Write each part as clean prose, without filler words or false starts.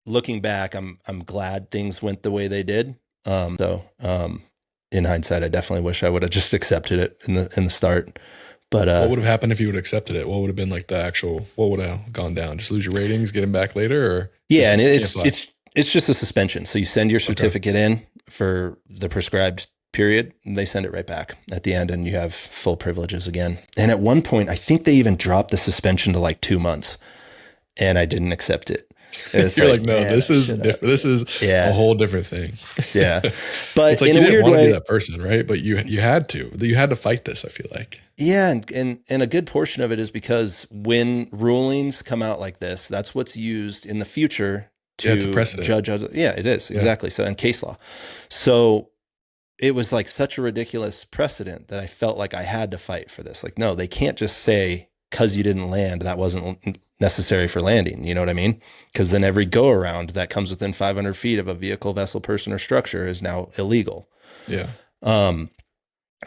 looking back, I'm glad things went the way they did. In hindsight, I definitely wish I would have just accepted it in the start. But What would have happened if you would have accepted it? What would have been like the actual, what would have gone down? Just lose your ratings, get him back later, or yeah, just and can't fly? it's just a suspension. So you send your Okay. certificate in for the prescribed period, and they send it right back at the end, and you have full privileges again. And at one point, I think they even dropped the suspension to like 2 months, and I didn't accept it. And it's You're like, like, no, man, this I is should have. different. This is a Yeah, whole different thing. yeah. It's But like in you a didn't weird want to be way, that person, right? But you had to. You had to fight this, I feel like. yeah, and a good portion of it is because when rulings come out like this, that's what's used in the future Yeah, it's a to precedent. judge other. Yeah, it is Yeah. exactly. So in case law, so it was like such a ridiculous precedent that I felt like I had to fight for this. Like, no, they can't just say because you didn't land that wasn't necessary for landing. You know what I mean? Because then every go around that comes within 500 feet of a vehicle, vessel, person, or structure is now illegal. Yeah. Um,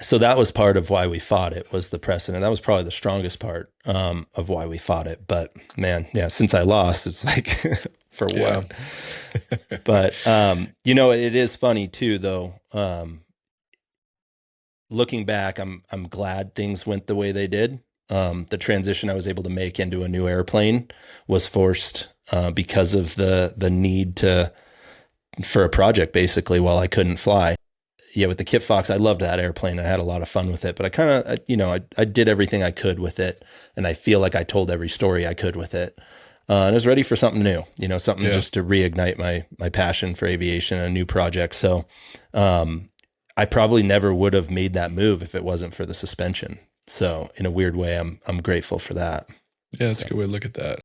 so that was part of why we fought it, was the precedent. That was probably the strongest part of why we fought it. But man, yeah, since I lost, it's like for Yeah. what? But it is funny too, though. Looking back, I'm glad things went the way they did. The transition I was able to make into a new airplane was forced because of the need to for a project, basically, while I couldn't fly. Yeah, with the Kit Fox, I loved that airplane. I had a lot of fun with it, but I kind of, I did everything I could with it, and I feel like I told every story I could with it. And I was ready for something new, something Yeah. just to reignite my passion for aviation and a new project. So, I probably never would have made that move if it wasn't for the suspension. So, in a weird way, I'm grateful for that. Yeah, that's a So. good way to look at that.